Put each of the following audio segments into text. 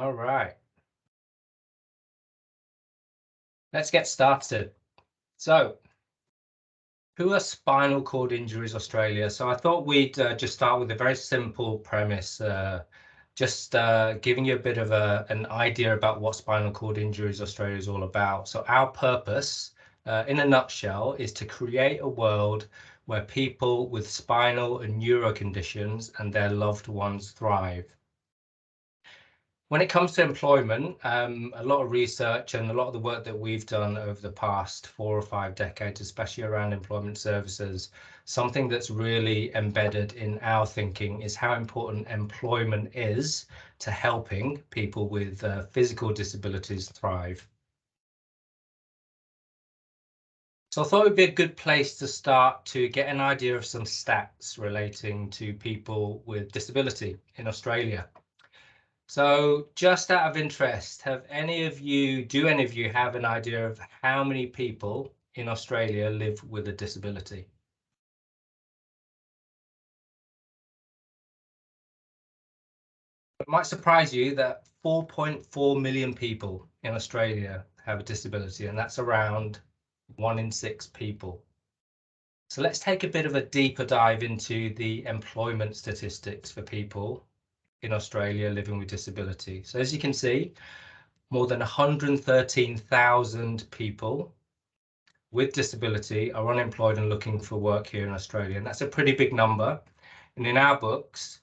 All right. Let's get started. So, who are Spinal Cord Injuries Australia? So I thought we'd just start with a very simple premise, just giving you a bit of an idea about what Spinal Cord Injuries Australia is all about. So our purpose, in a nutshell, is to create a world where people with spinal and neuro conditions and their loved ones thrive. When it comes to employment, a lot of research and a lot of the work that we've done over the past 4 or 5 decades, especially around employment services, something that's really embedded in our thinking is how important employment is to helping people with physical disabilities thrive. So I thought it would be a good place to start to get an idea of some stats relating to people with disability in Australia. So just out of interest, do any of you have an idea of how many people in Australia live with a disability? It might surprise you that 4.4 million people in Australia have a disability, and that's around 1 in 6 people. So let's take a bit of a deeper dive into the employment statistics for people in Australia living with disability. So as you can see, more than 113,000 people with disability are unemployed and looking for work here in Australia. And that's a pretty big number. And in our books,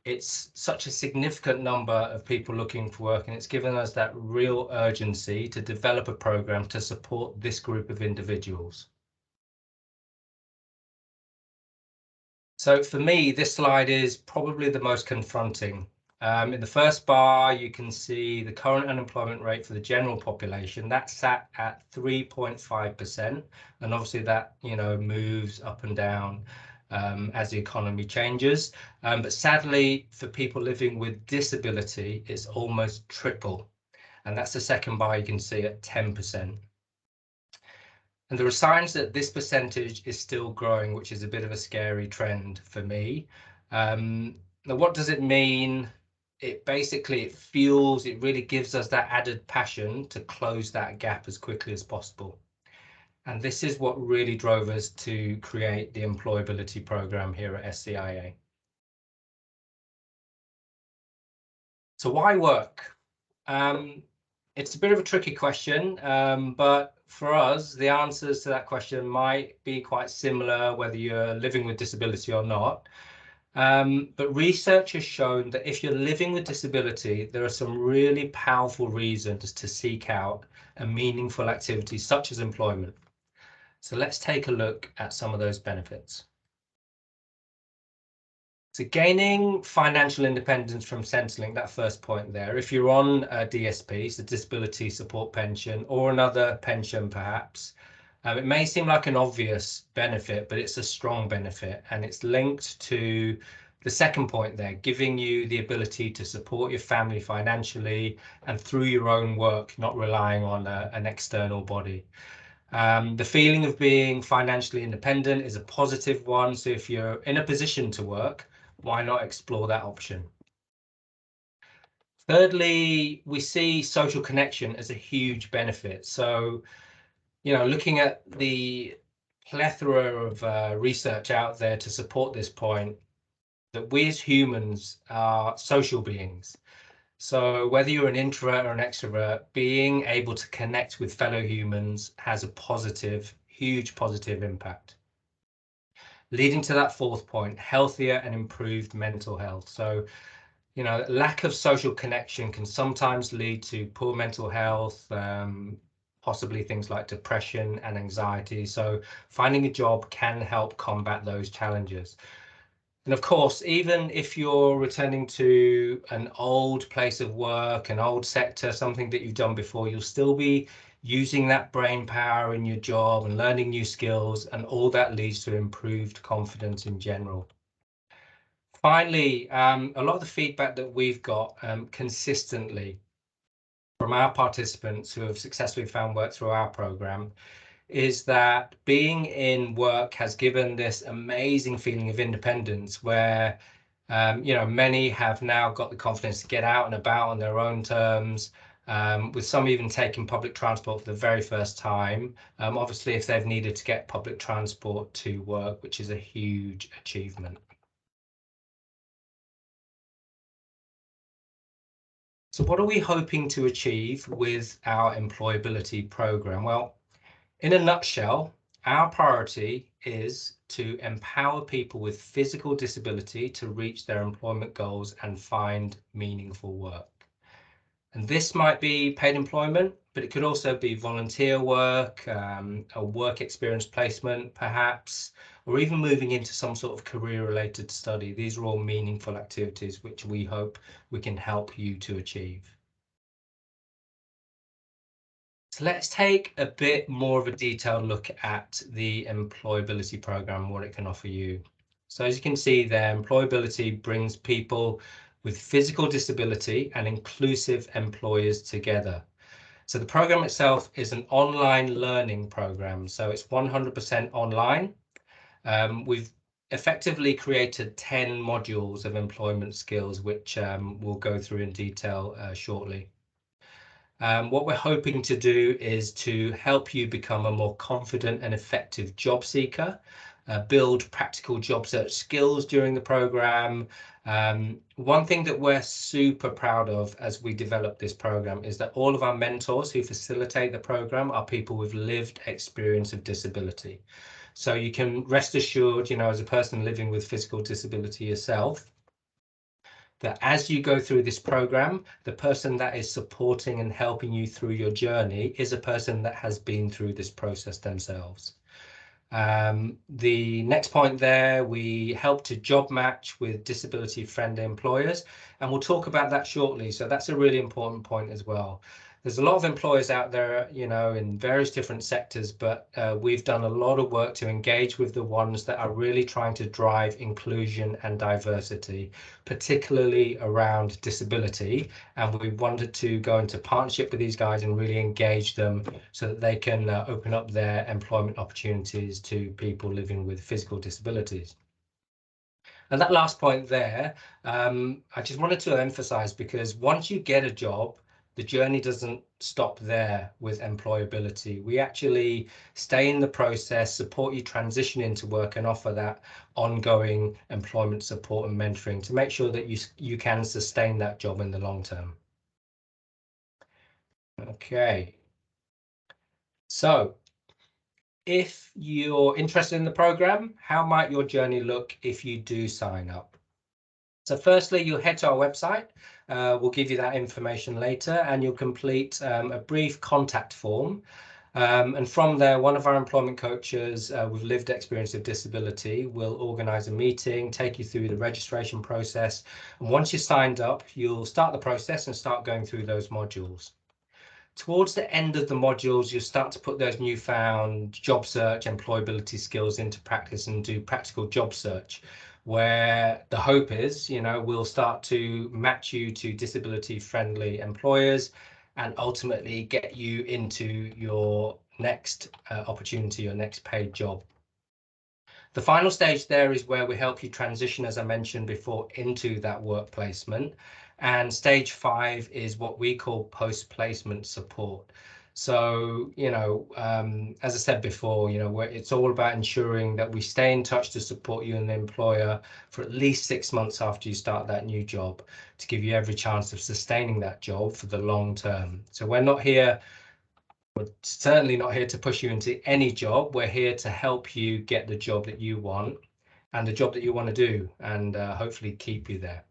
it's such a significant number of people looking for work, and it's given us that real urgency to develop a program to support this group of individuals. So for me, this slide is probably the most confronting. In the first bar, you can see the current unemployment rate for the general population. That's sat at 3.5%, and obviously that moves up and down as the economy changes. But sadly, for people living with disability, it's almost triple, and that's the second bar you can see at 10%. And there are signs that this percentage is still growing, which is a bit of a scary trend for me. Now, what does it mean? It really gives us that added passion to close that gap as quickly as possible. And this is what really drove us to create the employability program here at SCIA. So why work? It's a bit of a tricky question, but for us, the answers to that question might be quite similar whether you're living with disability or not. But research has shown that if you're living with disability, there are some really powerful reasons to seek out a meaningful activity such as employment. So let's take a look at some of those benefits. So gaining financial independence from Centrelink, that first point there, if you're on a DSP, so disability support pension, or another pension perhaps, it may seem like an obvious benefit, but it's a strong benefit, and it's linked to the second point there, giving you the ability to support your family financially and through your own work, not relying on an external body. The feeling of being financially independent is a positive one, so if you're in a position to work, why not explore that option? Thirdly, we see social connection as a huge benefit. So, looking at the plethora of research out there to support this point, that we as humans are social beings. So whether you're an introvert or an extrovert, being able to connect with fellow humans has a huge positive impact. Leading to that fourth point, healthier and improved mental health. So, lack of social connection can sometimes lead to poor mental health, possibly things like depression and anxiety. So finding a job can help combat those challenges. And of course, even if you're returning to an old place of work, an old sector, something that you've done before, you'll still be using that brain power in your job and learning new skills, and all that leads to improved confidence in general. Finally, a lot of the feedback that we've got consistently from our participants who have successfully found work through our program is that being in work has given this amazing feeling of independence where Many have now got the confidence to get out and about on their own terms, with some even taking public transport for the very first time. Obviously, if they've needed to get public transport to work, which is a huge achievement. So what are we hoping to achieve with our employability program? Well, in a nutshell, our priority is to empower people with physical disability to reach their employment goals and find meaningful work. And this might be paid employment, but it could also be volunteer work, a work experience placement, perhaps, or even moving into some sort of career-related study. These are all meaningful activities which we hope we can help you to achieve. So let's take a bit more of a detailed look at the employability program, what it can offer you. So as you can see there, employability brings people with physical disability and inclusive employers together. So the program itself is an online learning program. So it's 100% online. We've effectively created 10 modules of employment skills, which we'll go through in detail shortly. What we're hoping to do is to help you become a more confident and effective job seeker, build practical job search skills during the program. One thing that we're super proud of as we develop this program is that all of our mentors who facilitate the program are people with lived experience of disability. So you can rest assured, as a person living with physical disability yourself, that as you go through this program, the person that is supporting and helping you through your journey is a person that has been through this process themselves. The next point there, we help to job match with disability-friendly employers, and we'll talk about that shortly. So that's a really important point as well. There's a lot of employers out there, in various different sectors, but we've done a lot of work to engage with the ones that are really trying to drive inclusion and diversity, particularly around disability. And we wanted to go into partnership with these guys and really engage them so that they can open up their employment opportunities to people living with physical disabilities. And that last point there, I just wanted to emphasize, because once you get a job, the journey doesn't stop there with employability. We actually stay in the process, support you transition into work, and offer that ongoing employment support and mentoring to make sure that you can sustain that job in the long term. Okay. So if you're interested in the program, how might your journey look if you do sign up? So firstly, you'll head to our website. We'll give you that information later, and you'll complete a brief contact form. And from there, one of our employment coaches with lived experience of disability will organise a meeting, take you through the registration process. And once you're signed up, you'll start the process and start going through those modules. Towards the end of the modules, you'll start to put those newfound job search, employability skills into practice and do practical job search, where the hope is, we'll start to match you to disability-friendly employers and ultimately get you into your next opportunity, your next paid job. The final stage there is where we help you transition, as I mentioned before, into that work placement. And stage 5 is what we call post-placement support. So, as I said before, it's all about ensuring that we stay in touch to support you and the employer for at least 6 months after you start that new job, to give you every chance of sustaining that job for the long term. So we're certainly not here to push you into any job. We're here to help you get the job that you want and the job that you want to do, and hopefully keep you there.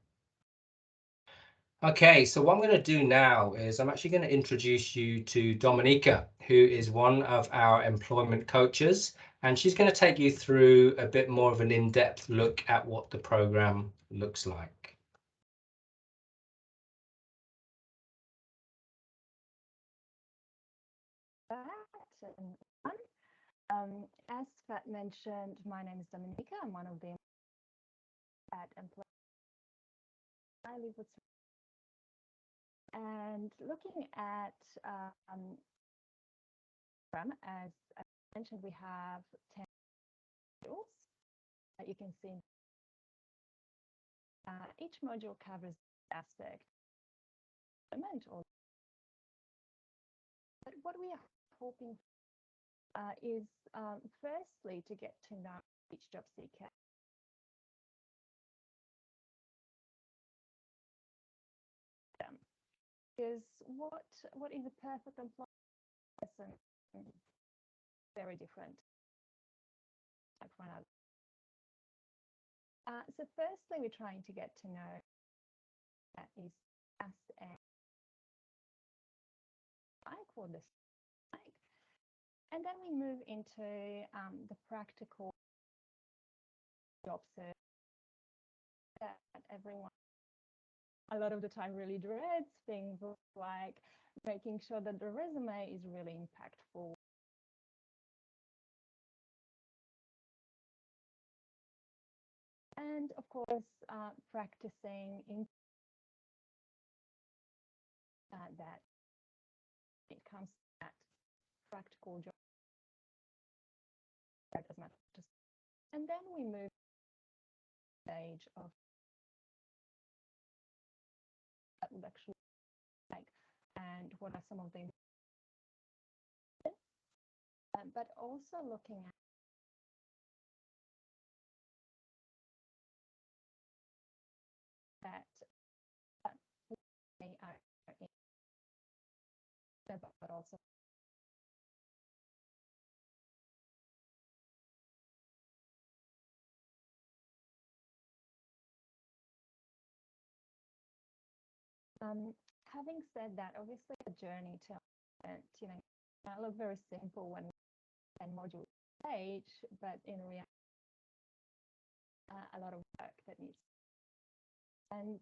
Okay, so what I'm going to do now is I'm actually going to introduce you to Dominica, who is one of our employment coaches, and she's going to take you through a bit more of an in-depth look at what the program looks like. As Fat mentioned, my name is Dominica. I'm one of the at Employ. I live with, and looking at as I mentioned, we have 10 modules that you can see. each module covers aspect or but what we are hoping is firstly to get to know each job seeker. Because what is a perfect employee person very different from another. So firstly, we're trying to get to know that is us or this and then we move into the practical job search that everyone a lot of the time really dreads, things like making sure that the resume is really impactful. And of course, practicing in that it comes to that practical job as much as, and then we move to the stage of that would actually like and what are some of the but also looking at that they are in, but also having said that, obviously the journey to might look very simple when and module stage, but in reality, a lot of work that needs and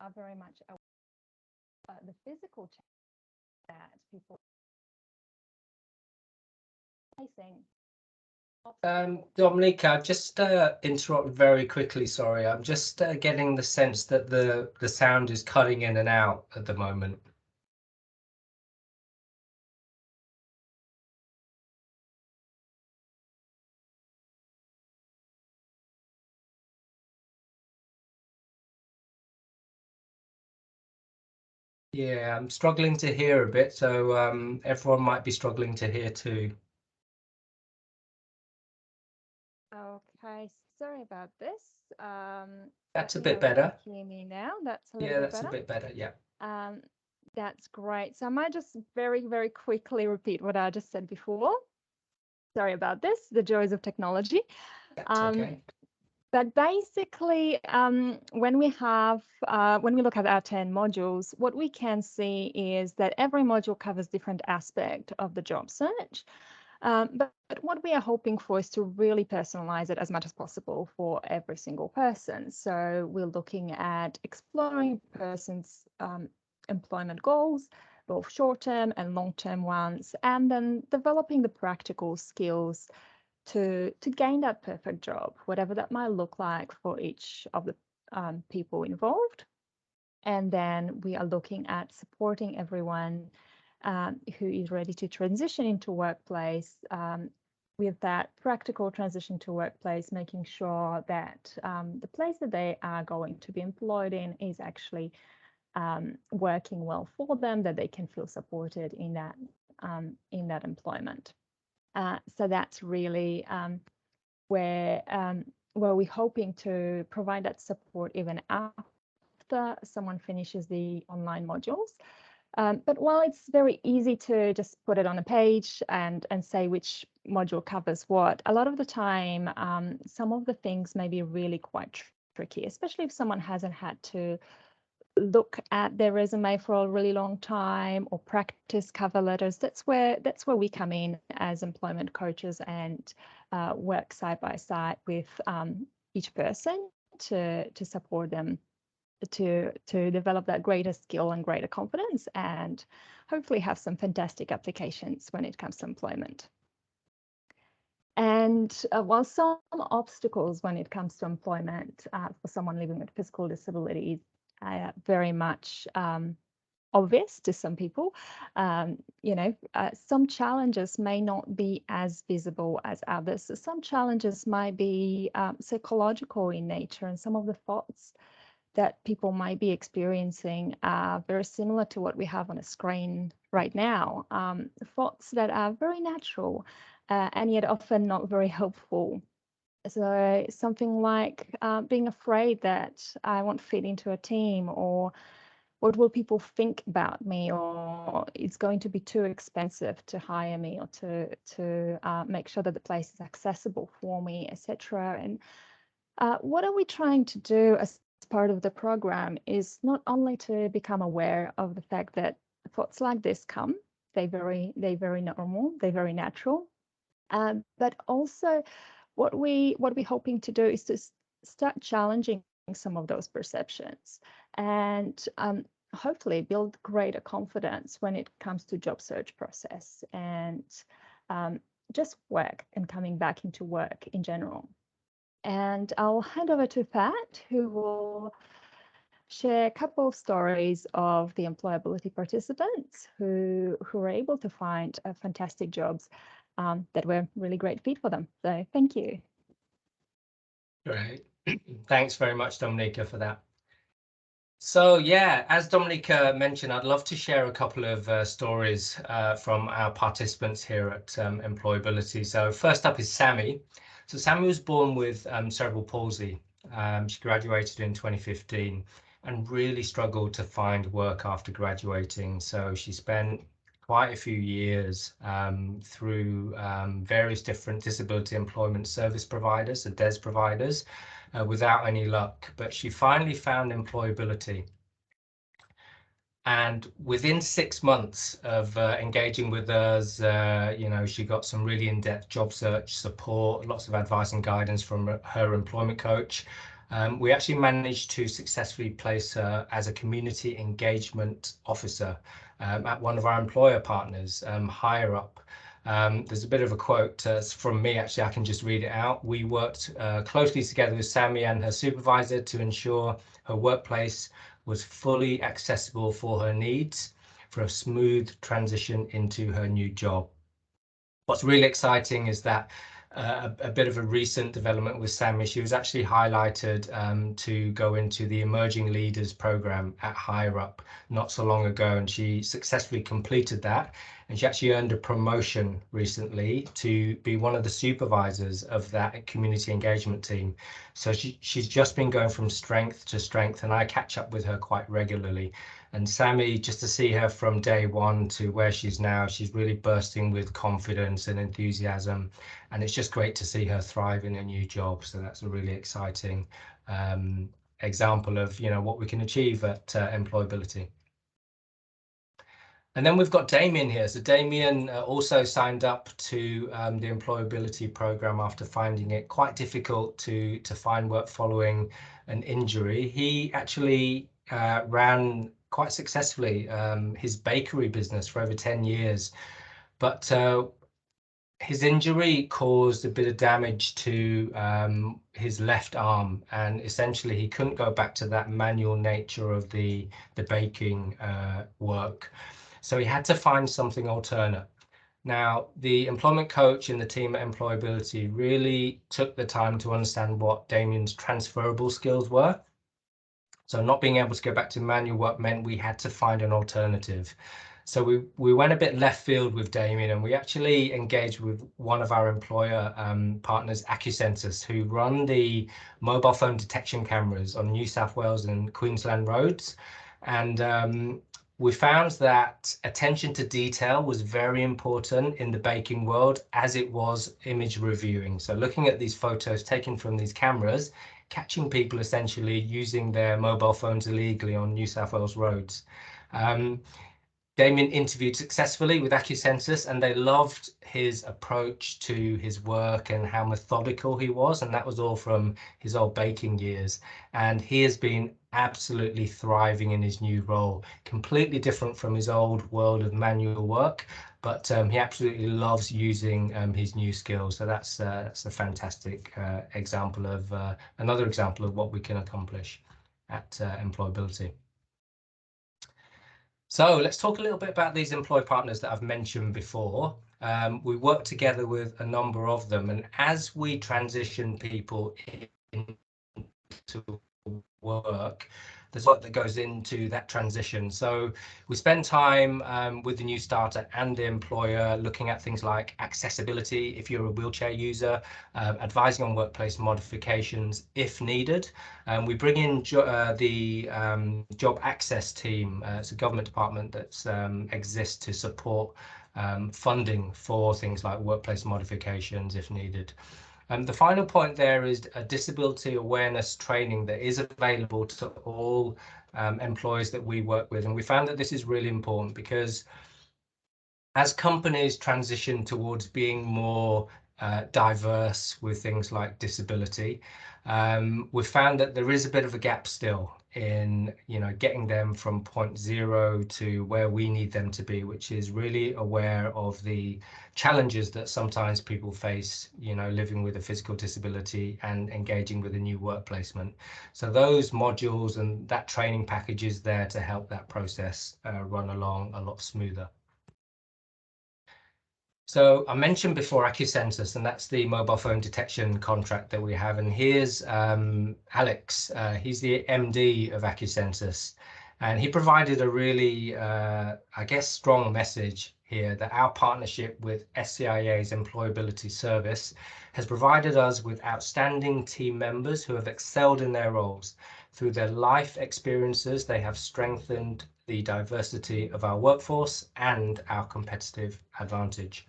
are very much the physical change that people are facing. Dominica, just interrupt very quickly. Sorry, I'm just getting the sense that the sound is cutting in and out at the moment. Yeah, I'm struggling to hear a bit, so everyone might be struggling to hear too. Okay, sorry about this. That's a bit better. Hear me now. That's a little Yeah, bit that's better. a bit better. Yeah. That's great. So I might just very, very quickly repeat what I just said before. Sorry about this, the joys of technology. That's okay. But basically, when we look at our 10 modules, what we can see is that every module covers different aspects of the job search. But what we are hoping for is to really personalize it as much as possible for every single person. So we're looking at exploring a person's employment goals, both short-term and long-term ones, and then developing the practical skills to gain that perfect job, whatever that might look like for each of the people involved. And then we are looking at supporting everyone who is ready to transition into workplace with that practical transition to workplace, making sure that the place that they are going to be employed in is actually working well for them, that they can feel supported in that employment. So that's really where we're hoping to provide that support even after someone finishes the online modules. But while it's very easy to just put it on a page and say which module covers what, a lot of the time, some of the things may be really quite tricky, especially if someone hasn't had to look at their resume for a really long time or practice cover letters. That's where we come in as employment coaches and work side by side with each person to support them to develop that greater skill and greater confidence and hopefully have some fantastic applications when it comes to employment. And while some obstacles when it comes to employment for someone living with physical disabilities very much obvious to some people. Some challenges may not be as visible as others. So some challenges might be psychological in nature, and some of the thoughts that people might be experiencing are very similar to what we have on a screen right now. Thoughts that are very natural and yet often not very helpful. So something like being afraid that I won't fit into a team, or what will people think about me, or it's going to be too expensive to hire me, or to make sure that the place is accessible for me, etc. And what are we trying to do as part of the program is not only to become aware of the fact that thoughts like this come, they're very normal, they're very natural, but also what we're hoping to do is to start challenging some of those perceptions, and hopefully build greater confidence when it comes to job search process and just work and coming back into work in general. And I'll hand over to Pat, who will share a couple of stories of the employability participants who were able to find fantastic jobs that were really great fit for them. So thank you. Great. Thanks very much, Dominica, for that. So yeah, as Dominica mentioned, I'd love to share a couple of stories from our participants here at EmployAbility. So first up is Sammy. So Sammy was born with cerebral palsy. She graduated in 2015 and really struggled to find work after graduating. So she spent quite a few years through various different disability employment service providers, the DES providers, without any luck, but she finally found EmployAbility. And within 6 months of engaging with us, she got some really in-depth job search support, lots of advice and guidance from her employment coach. We actually managed to successfully place her as a community engagement officer at one of our employer partners, higher up. There's a bit of a quote from me, actually, I can just read it out. We worked closely together with Sammy and her supervisor to ensure her workplace was fully accessible for her needs for a smooth transition into her new job. What's really exciting is that a bit of a recent development with Sammy, she was actually highlighted to go into the Emerging Leaders program at Higher Up not so long ago, and she successfully completed that, and she actually earned a promotion recently to be one of the supervisors of that community engagement team. So she's just been going from strength to strength, and I catch up with her quite regularly. And Sammy, just to see her from day one to where she's now, she's really bursting with confidence and enthusiasm. And it's just great to see her thrive in a new job. So that's a really exciting example of what we can achieve at EmployAbility. And then we've got Damien here. So Damien also signed up to the EmployAbility program after finding it quite difficult to find work following an injury. He actually ran quite successfully his bakery business for over 10 years, but his injury caused a bit of damage to his left arm, and essentially he couldn't go back to that manual nature of the baking work. So he had to find something alternate. Now, the employment coach and the team at EmployAbility really took the time to understand what Damien's transferable skills were. So not being able to go back to manual work meant we had to find an alternative. So we went a bit left field with Damien, and we actually engaged with one of our employer partners, AccuSensus, who run the mobile phone detection cameras on New South Wales and Queensland roads. And we found that attention to detail was very important in the baking world, as it was image reviewing. So looking at these photos taken from these cameras, catching people essentially using their mobile phones illegally on New South Wales roads. Damien interviewed successfully with AccuSensus, and they loved his approach to his work and how methodical he was, and that was all from his old baking years. And he has been absolutely thriving in his new role, completely different from his old world of manual work, but he absolutely loves using his new skills. So that's a fantastic example of another example of what we can accomplish at EmployAbility. So let's talk a little bit about these employee partners that I've mentioned before. We work together with a number of them, and as we transition people into work, there's a lot that goes into that transition. So we spend time with the new starter and the employer looking at things like accessibility if you're a wheelchair user, advising on workplace modifications if needed. We bring in the job access team. It's a government department that exists to support funding for things like workplace modifications if needed. The final point there is a disability awareness training that is available to all employees that we work with. And we found that this is really important because as companies transition towards being more diverse with things like disability, we've found that there is a bit of a gap still in getting them from point zero to where we need them to be, which is really aware of the challenges that sometimes people face, living with a physical disability and engaging with a new work placement. So those modules and that training package is there to help that process run along a lot smoother. So I mentioned before Acusensus, and that's the mobile phone detection contract that we have. And here's Alex. He's the MD of Acusensus, and he provided a really, I guess, strong message here that our partnership with SCIA's EmployAbility service has provided us with outstanding team members who have excelled in their roles. Through their life experiences, they have strengthened the diversity of our workforce and our competitive advantage.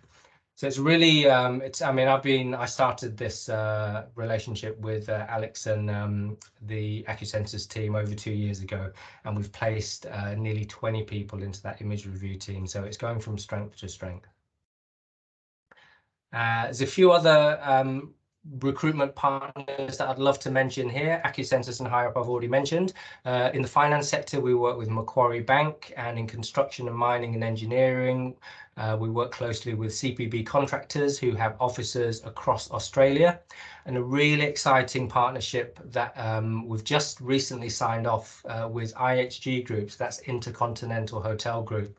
So it's really, I started this relationship with Alex and the Acusensus team over 2 years ago, and we've placed nearly 20 people into that image review team. So it's going from strength to strength. There's a few other recruitment partners that I'd love to mention here. Acusensus and Higher Up I've already mentioned. In the finance sector, we work with Macquarie Bank, and in construction and mining and engineering, we work closely with CPB contractors who have offices across Australia. And a really exciting partnership that we've just recently signed off with IHG Groups, that's Intercontinental Hotel Group,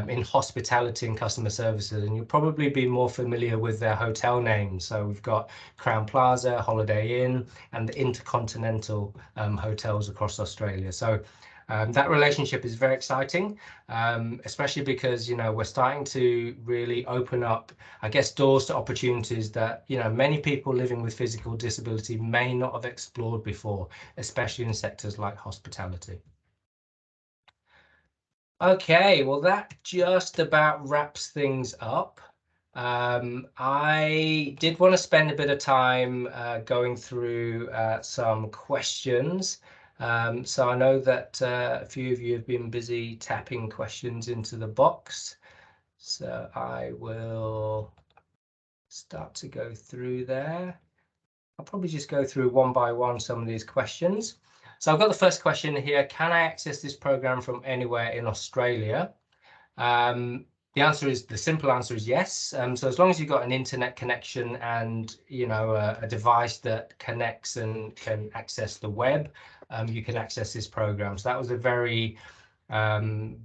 in hospitality and customer services, and you'll probably be more familiar with their hotel names. So we've got Crown Plaza, Holiday Inn, and the Intercontinental hotels across Australia. So that relationship is very exciting, especially because we're starting to really open up, I guess, doors to opportunities that many people living with physical disability may not have explored before, especially in sectors like hospitality. Okay, well, that just about wraps things up. I did want to spend a bit of time going through some questions. So I know that a few of you have been busy tapping questions into the box. So I will start to go through there. I'll probably just go through one by one some of these questions. So I've got the first question here. Can I access this program from anywhere in Australia? The simple answer is yes. So as long as you've got an internet connection and a device that connects and can access the web, you can access this program. So that was a very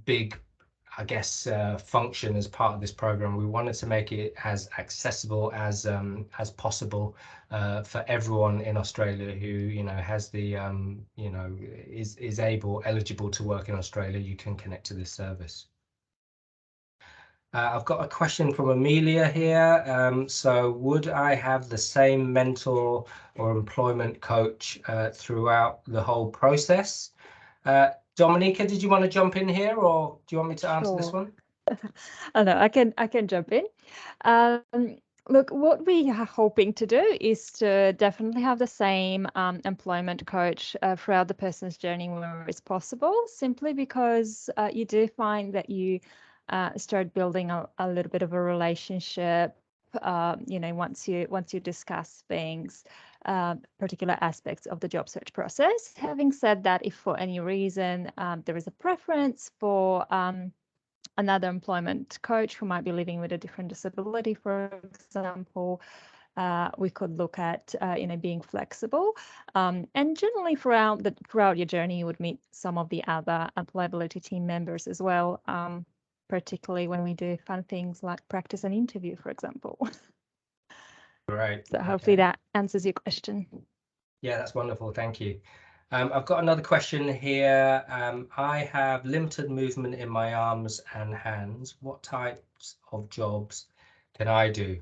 big, I guess, function as part of this program. We wanted to make it as accessible as possible for everyone in Australia who has the is eligible to work in Australia. You can connect to this service. I've got a question from Amelia here. So would I have the same mentor or employment coach throughout the whole process? Dominica, did you want to jump in here, or do you want me to answer this one? Oh, no, I can jump in. Look, what we are hoping to do is to definitely have the same employment coach throughout the person's journey wherever it's possible, simply because you do find that you start building a little bit of a relationship, once you discuss things, particular aspects of the job search process. Having said that, if for any reason there is a preference for another employment coach who might be living with a different disability, for example, we could look at being flexible. And generally throughout your journey, you would meet some of the other EmployAbility team members as well, particularly when we do fun things like practice an interview, for example. Right. So hopefully that answers your question. Yeah, that's wonderful. Thank you. I've got another question here. I have limited movement in my arms and hands. What types of jobs can I do?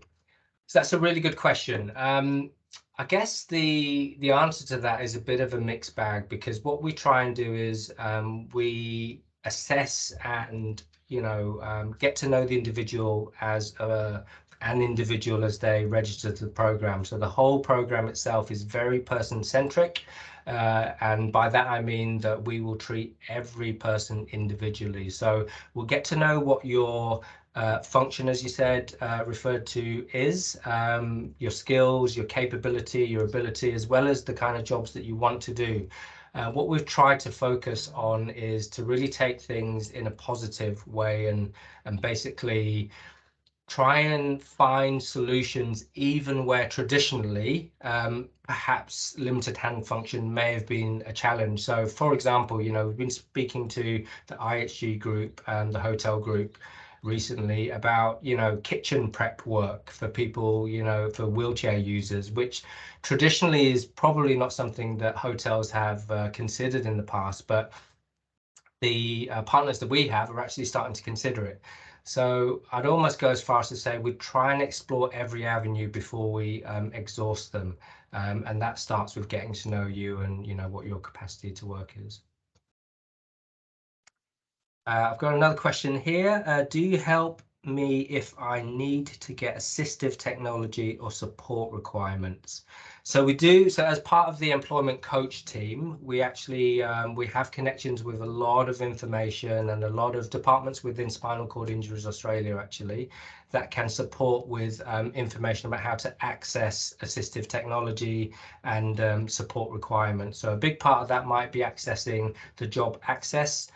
So that's a really good question. I guess the answer to that is a bit of a mixed bag, because what we try and do is we assess and get to know the individual as an individual as they register to the program. So the whole program itself is very person-centric, and by that I mean that we will treat every person individually. So we'll get to know what your function, as you said, referred to, is your skills, your capability, your ability, as well as the kind of jobs that you want to do. What we've tried to focus on is to really take things in a positive way and basically try and find solutions even where traditionally perhaps limited hand function may have been a challenge. So for example, we've been speaking to the IHG group and the hotel group recently about kitchen prep work for people, for wheelchair users, which traditionally is probably not something that hotels have considered in the past, but the partners that we have are actually starting to consider it. So I'd almost go as far as to say we try and explore every avenue before we exhaust them, and that starts with getting to know you and what your capacity to work is. I've got another question here. Do you help me if I need to get assistive technology or support requirements? So we do. So as part of the employment coach team, we actually we have connections with a lot of information and a lot of departments within Spinal Cord Injuries Australia actually that can support with information about how to access assistive technology and support requirements. So a big part of that might be accessing the Job Access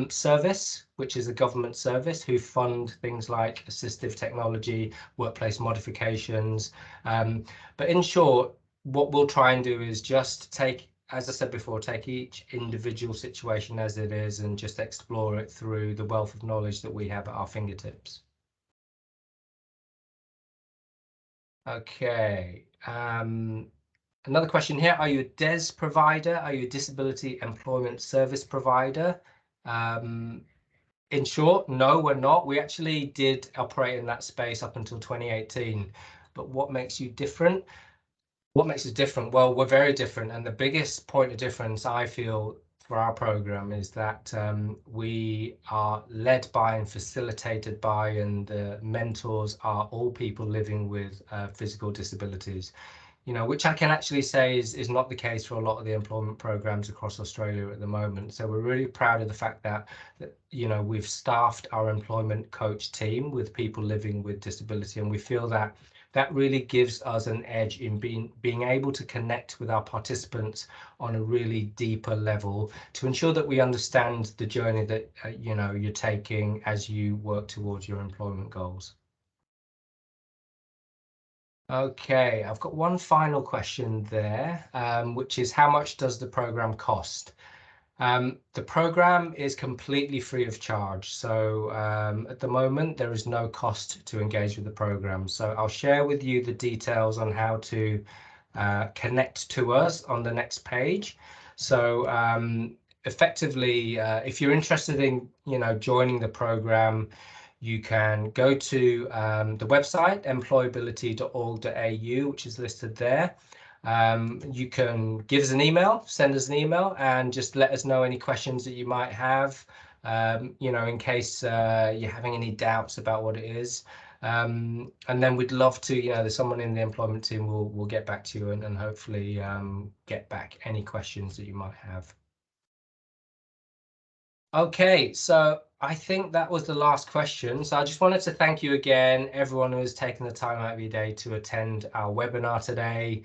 service, which is a government service who fund things like assistive technology, workplace modifications. But in short, what we'll try and do is just take, as I said before, take each individual situation as it is and just explore it through the wealth of knowledge that we have at our fingertips. Okay. Another question here. Are you a DES provider? Are you a disability employment service provider? In short, no, we're not. We actually did operate in that space up until 2018. But what makes you different? What makes us different? Well, we're very different. And the biggest point of difference, I feel, for our program is that we are led by and facilitated by, and the mentors are all people living with physical disabilities. Which I can actually say is not the case for a lot of the employment programs across Australia at the moment. So we're really proud of the fact that we've staffed our employment coach team with people living with disability, and we feel that that really gives us an edge in being able to connect with our participants on a really deeper level to ensure that we understand the journey that you're taking as you work towards your employment goals. Okay, I've got one final question there, which is how much does the program cost? The program is completely free of charge. So at the moment, there is no cost to engage with the program. So I'll share with you the details on how to connect to us on the next page. So effectively, if you're interested in joining the program, you can go to the website employability.org.au, which is listed there. You can give us an email, send us an email, and just let us know any questions that you might have, in case you're having any doubts about what it is. And then we'd love to, there's someone in the employment team will get back to you and hopefully get back any questions that you might have. Okay, so I think that was the last question. So I just wanted to thank you again, everyone who has taken the time out of your day to attend our webinar today.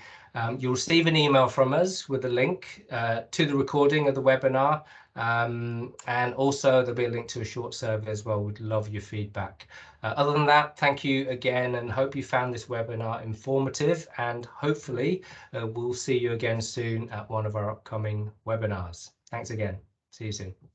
You'll receive an email from us with a link to the recording of the webinar. And also there'll be a link to a short survey as well. We'd love your feedback. Other than that, thank you again, and hope you found this webinar informative, and hopefully we'll see you again soon at one of our upcoming webinars. Thanks again. See you soon.